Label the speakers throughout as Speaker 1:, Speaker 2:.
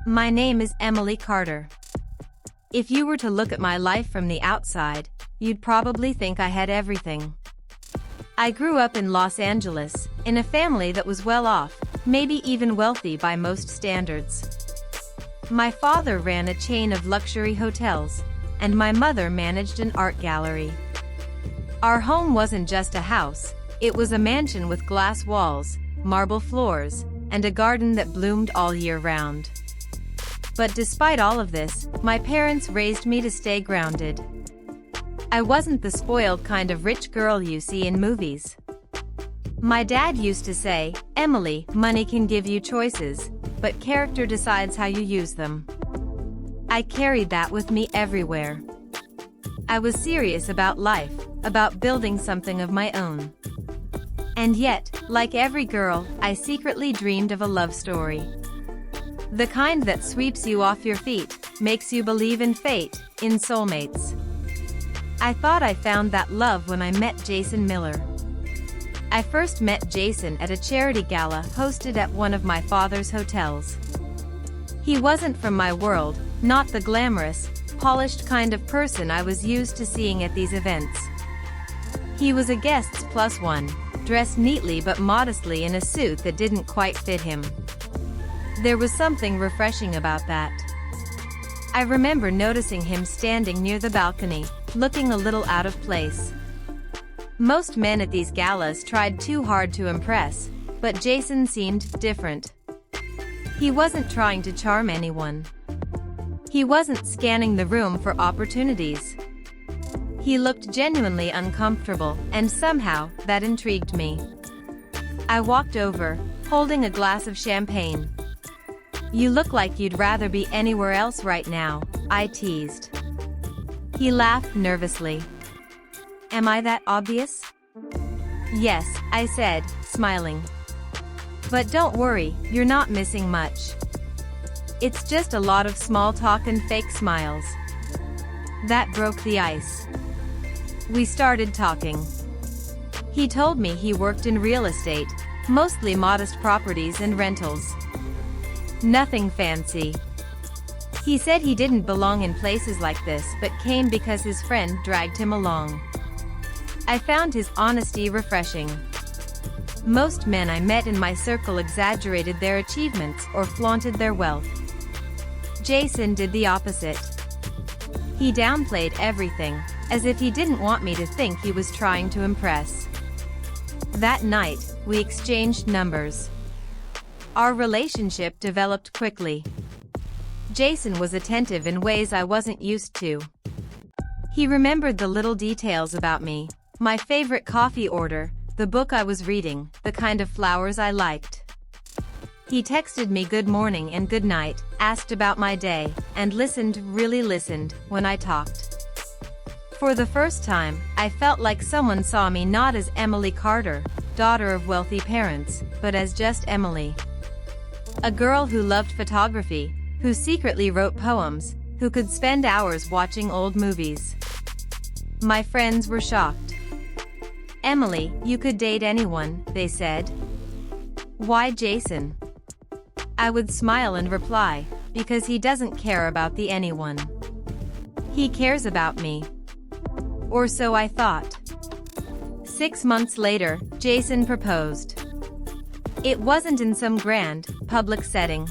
Speaker 1: My name is Emily Carter. If you were to look at my life from the outside, you'd probably think I had everything. I grew up in Los Angeles, in a family that was well off, maybe even wealthy by most standards. My father ran a chain of luxury hotels, and my mother managed an art gallery. Our home wasn't just a house, it was a mansion with glass walls, marble floors, and a garden that bloomed all year round. But despite all of this, my parents raised me to stay grounded. I wasn't the spoiled kind of rich girl you see in movies. My dad used to say, "Emily, money can give you choices, but character decides how you use them." I carried that with me everywhere. I was serious about life, about building something of my own. And yet, like every girl, I secretly dreamed of a love story. The kind that sweeps you off your feet, makes you believe in fate, in soulmates. I thought I found that love when I met Jason Miller. I first met Jason at a charity gala hosted at one of my father's hotels. He wasn't from my world, not the glamorous, polished kind of person I was used to seeing at these events. He was a guest's plus one, dressed neatly but modestly in a suit that didn't quite fit him. There was something refreshing about that. I remember noticing him standing near the balcony, looking a little out of place. Most men at these galas tried too hard to impress, but Jason seemed different. He wasn't trying to charm anyone. He wasn't scanning the room for opportunities. He looked genuinely uncomfortable, and somehow, that intrigued me. I walked over, holding a glass of champagne. "You look like you'd rather be anywhere else right now," I teased. He laughed nervously. "Am I that obvious?" "Yes," I said, smiling. "But don't worry, you're not missing much. It's just a lot of small talk and fake smiles." That broke the ice. We started talking. He told me he worked in real estate, mostly modest properties and rentals. Nothing fancy. He said he didn't belong in places like this but came because his friend dragged him along. I found his honesty refreshing. Most men I met in my circle exaggerated their achievements or flaunted their wealth. Jason did the opposite. He downplayed everything, as if he didn't want me to think he was trying to impress. That night, we exchanged numbers. Our relationship developed quickly. Jason was attentive in ways I wasn't used to. He remembered the little details about me, my favorite coffee order, the book I was reading, the kind of flowers I liked. He texted me good morning and good night, asked about my day, and really listened, when I talked. For the first time, I felt like someone saw me not as Emily Carter, daughter of wealthy parents, but as just Emily. A girl who loved photography, who secretly wrote poems, who could spend hours watching old movies. My friends were shocked. "Emily, you could date anyone," they said. "Why Jason?" I would smile and reply, "Because he doesn't care about the anyone. He cares about me." Or so I thought. 6 months later, Jason proposed. It wasn't in some grand, public setting.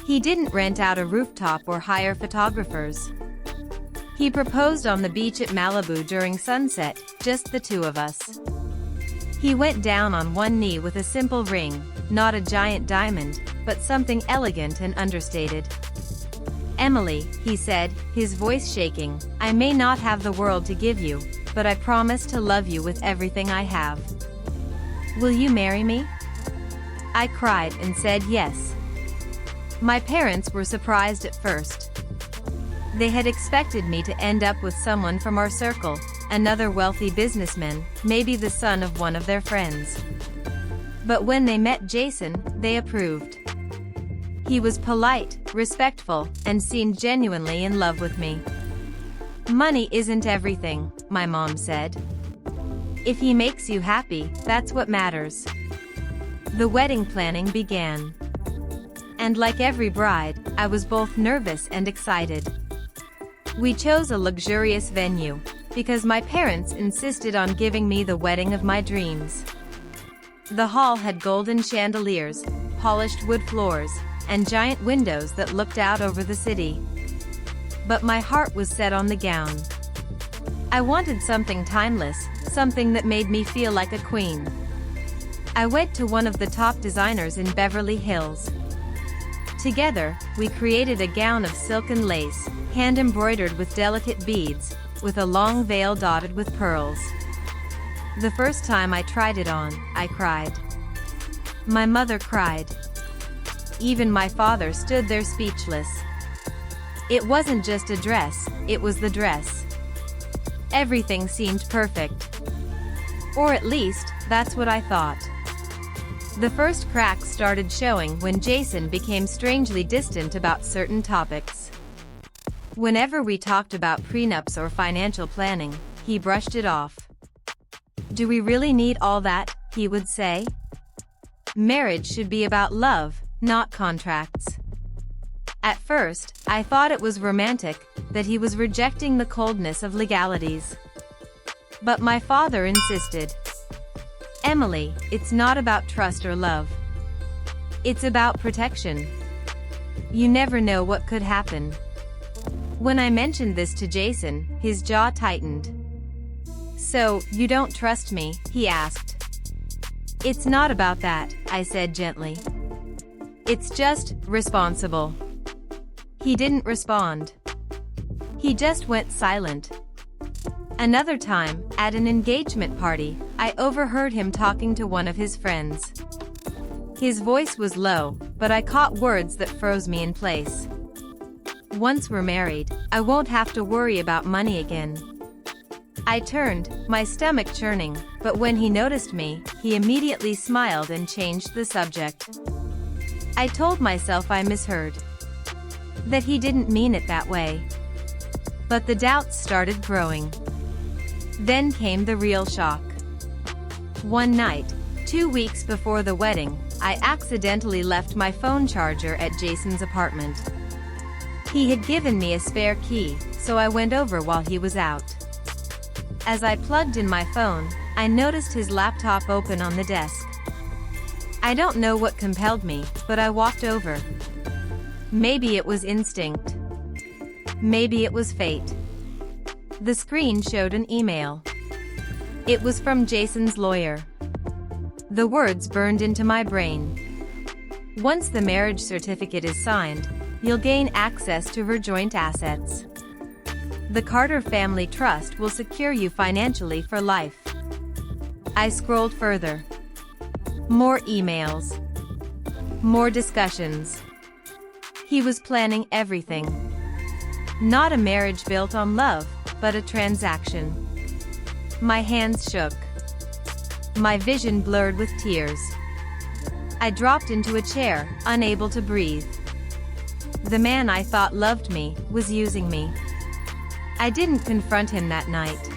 Speaker 1: He didn't rent out a rooftop or hire photographers. He proposed on the beach at Malibu during sunset, just the two of us. He went down on one knee with a simple ring, not a giant diamond, but something elegant and understated. "Emily," he said, his voice shaking, "I may not have the world to give you, but I promise to love you with everything I have. Will you marry me?" I cried and said yes. My parents were surprised at first. They had expected me to end up with someone from our circle, another wealthy businessman, maybe the son of one of their friends. But when they met Jason, they approved. He was polite, respectful, and seemed genuinely in love with me. "Money isn't everything," my mom said. "If he makes you happy, that's what matters." The wedding planning began. And like every bride, I was both nervous and excited. We chose a luxurious venue, because my parents insisted on giving me the wedding of my dreams. The hall had golden chandeliers, polished wood floors, and giant windows that looked out over the city. But my heart was set on the gown. I wanted something timeless, something that made me feel like a queen. I went to one of the top designers in Beverly Hills. Together, we created a gown of silken lace, hand-embroidered with delicate beads, with a long veil dotted with pearls. The first time I tried it on, I cried. My mother cried. Even my father stood there speechless. It wasn't just a dress, it was the dress. Everything seemed perfect. Or at least, that's what I thought. The first cracks started showing when Jason became strangely distant about certain topics. Whenever we talked about prenups or financial planning, he brushed it off. "Do we really need all that?" he would say. "Marriage should be about love, not contracts." At first, I thought it was romantic, that he was rejecting the coldness of legalities. But my father insisted. "Emily, it's not about trust or love. It's about protection. You never know what could happen." When I mentioned this to Jason, his jaw tightened. "So, you don't trust me?" he asked. "It's not about that," I said gently. "It's just, responsible." He didn't respond. He just went silent. Another time, at an engagement party, I overheard him talking to one of his friends. His voice was low, but I caught words that froze me in place. "Once we're married, I won't have to worry about money again." I turned, my stomach churning, but when he noticed me, he immediately smiled and changed the subject. I told myself I misheard. That he didn't mean it that way. But the doubts started growing. Then came the real shock. One night, 2 weeks before the wedding, I accidentally left my phone charger at Jason's apartment. He had given me a spare key, so I went over while he was out. As I plugged in my phone, I noticed his laptop open on the desk. I don't know what compelled me, but I walked over. Maybe it was instinct. Maybe it was fate. The screen showed an email. It was from Jason's lawyer. The words burned into my brain. "Once the marriage certificate is signed, you'll gain access to her joint assets. The Carter Family Trust will secure you financially for life." I scrolled further. More emails. More discussions. He was planning everything. Not a marriage built on love, but a transaction. My hands shook. My vision blurred with tears. I dropped into a chair, unable to breathe. The man I thought loved me was using me. I didn't confront him that night.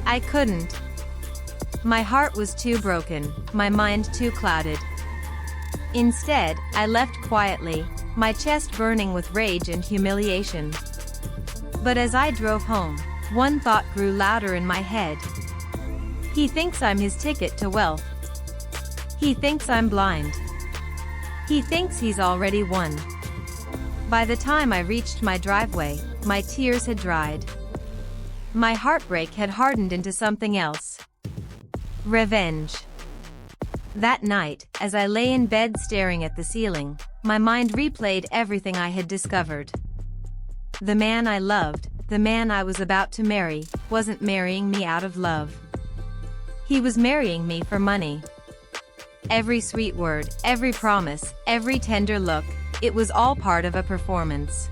Speaker 1: I couldn't. My heart was too broken, my mind too clouded. Instead, I left quietly, my chest burning with rage and humiliation. But as I drove home, one thought grew louder in my head. He thinks I'm his ticket to wealth. He thinks I'm blind. He thinks he's already won. By the time I reached my driveway, my tears had dried. My heartbreak had hardened into something else. Revenge. That night, as I lay in bed staring at the ceiling, my mind replayed everything I had discovered. The man I loved, the man I was about to marry, wasn't marrying me out of love. He was marrying me for money. Every sweet word, every promise, every tender look, it was all part of a performance.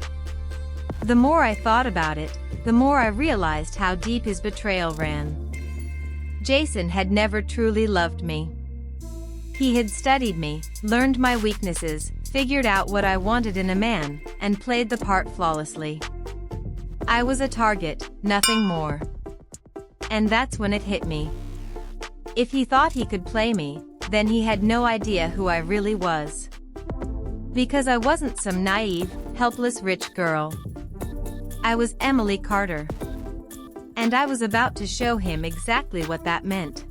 Speaker 1: The more I thought about it, the more I realized how deep his betrayal ran. Jason had never truly loved me. He had studied me, learned my weaknesses, figured out what I wanted in a man, and played the part flawlessly. I was a target, nothing more. And that's when it hit me. If he thought he could play me, then he had no idea who I really was. Because I wasn't some naive, helpless rich girl. I was Emily Carter. And I was about to show him exactly what that meant.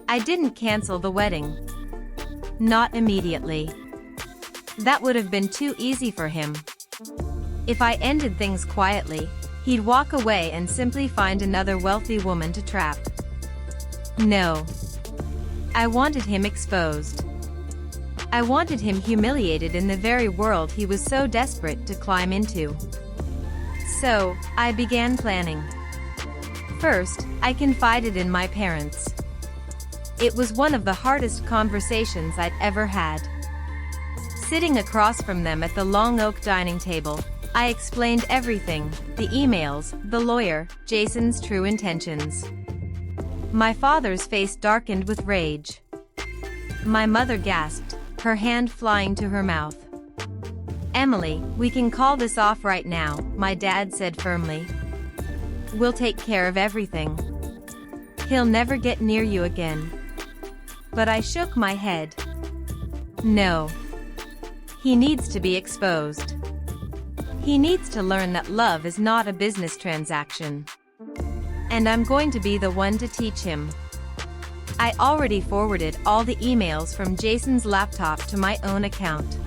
Speaker 1: I didn't cancel the wedding. Not immediately. That would have been too easy for him. If I ended things quietly, he'd walk away and simply find another wealthy woman to trap. No. I wanted him exposed. I wanted him humiliated in the very world he was so desperate to climb into. So, I began planning. First, I confided in my parents. It was one of the hardest conversations I'd ever had. Sitting across from them at the long oak dining table, I explained everything: the emails, the lawyer, Jason's true intentions. My father's face darkened with rage. My mother gasped, her hand flying to her mouth. "Emily, we can call this off right now," my dad said firmly. "We'll take care of everything. He'll never get near you again." But I shook my head. No. He needs to be exposed. He needs to learn that love is not a business transaction. And I'm going to be the one to teach him. I already forwarded all the emails from Jason's laptop to my own account.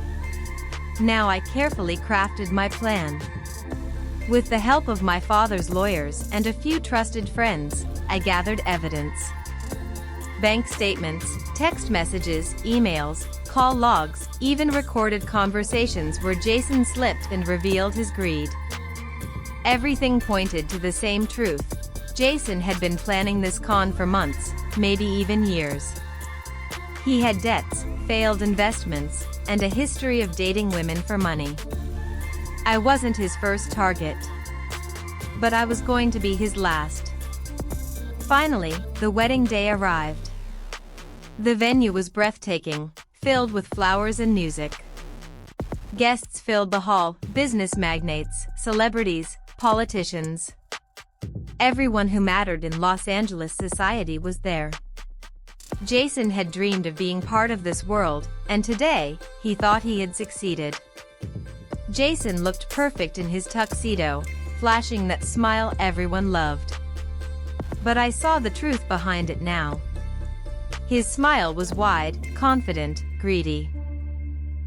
Speaker 1: Now I carefully crafted my plan. With the help of my father's lawyers and a few trusted friends, I gathered evidence. Bank statements, text messages, emails, call logs, even recorded conversations where Jason slipped and revealed his greed. Everything pointed to the same truth. Jason had been planning this con for months, maybe even years. He had debts, failed investments, and a history of dating women for money. I wasn't his first target. But I was going to be his last. Finally, the wedding day arrived. The venue was breathtaking, filled with flowers and music. Guests filled the hall: business magnates, celebrities, politicians. Everyone who mattered in Los Angeles society was there. Jason had dreamed of being part of this world, and today, he thought he had succeeded. Jason looked perfect in his tuxedo, flashing that smile everyone loved. But I saw the truth behind it now. His smile was wide, confident, greedy.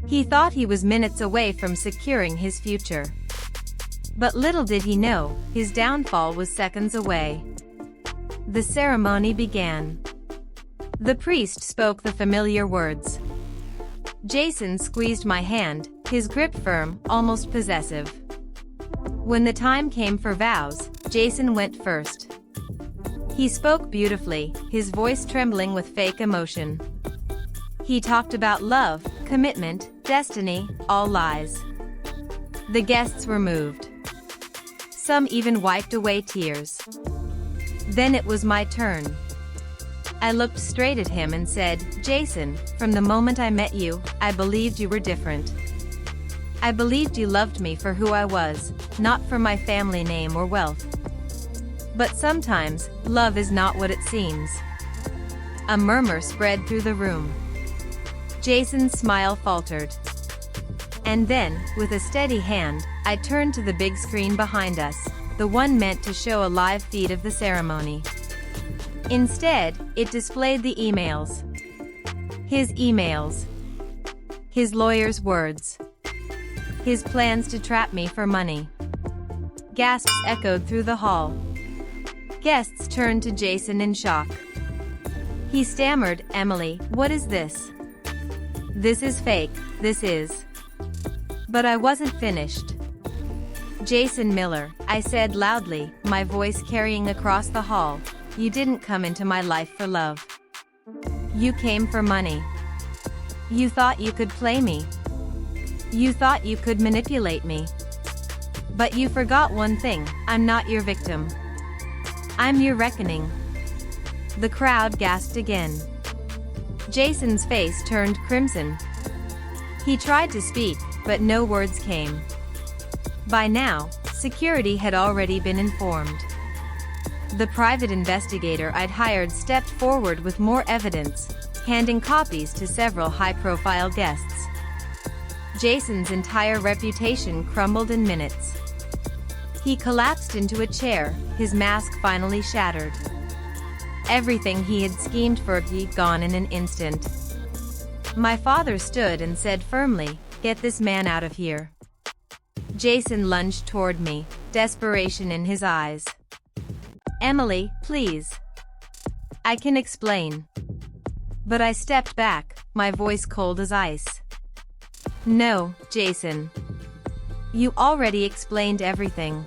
Speaker 1: He thought he was minutes away from securing his future. But little did he know, his downfall was seconds away. The ceremony began. The priest spoke the familiar words. Jason squeezed my hand, his grip firm, almost possessive. When the time came for vows, Jason went first. He spoke beautifully, his voice trembling with fake emotion. He talked about love, commitment, destiny, all lies. The guests were moved. Some even wiped away tears. Then it was my turn. I looked straight at him and said, "Jason, from the moment I met you, I believed you were different. I believed you loved me for who I was, not for my family name or wealth. But sometimes, love is not what it seems." A murmur spread through the room. Jason's smile faltered. And then, with a steady hand, I turned to the big screen behind us, the one meant to show a live feed of the ceremony. Instead, it displayed the emails. His emails. His lawyer's words. His plans to trap me for money. Gasps echoed through the hall. Guests turned to Jason in shock. He stammered, "Emily, what is this? This is fake, this is." But I wasn't finished. "Jason Miller," I said loudly, my voice carrying across the hall, "you didn't come into my life for love. You came for money. You thought you could play me. You thought you could manipulate me. But you forgot one thing: I'm not your victim. I'm your reckoning." The crowd gasped again. Jason's face turned crimson. He tried to speak, but no words came. By now, security had already been informed. The private investigator I'd hired stepped forward with more evidence, handing copies to several high-profile guests. Jason's entire reputation crumbled in minutes. He collapsed into a chair, his mask finally shattered. Everything he had schemed for gone in an instant. My father stood and said firmly, "Get this man out of here." Jason lunged toward me, desperation in his eyes. "Emily, please. I can explain." But I stepped back, my voice cold as ice. "No, Jason. You already explained everything.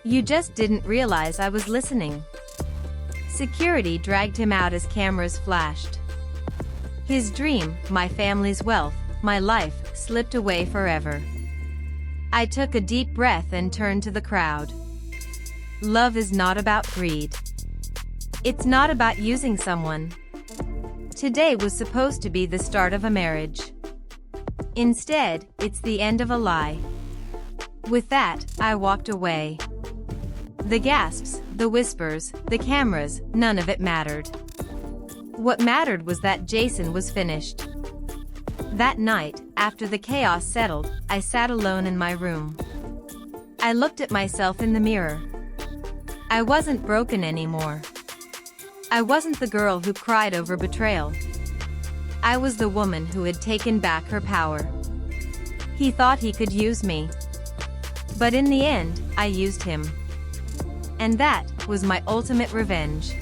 Speaker 1: You just didn't realize I was listening." Security dragged him out as cameras flashed. His dream, my family's wealth, my life, slipped away forever. I took a deep breath and turned to the crowd. Love is not about greed. It's not about using someone. Today was supposed to be the start of a marriage. Instead, it's the end of a lie. With that, I walked away. The gasps, the whispers, the cameras, none of it mattered. What mattered was that Jason was finished. That night, after the chaos settled, I sat alone in my room. I looked at myself in the mirror. I wasn't broken anymore. I wasn't the girl who cried over betrayal. I was the woman who had taken back her power. He thought he could use me. But in the end, I used him. And that was my ultimate revenge.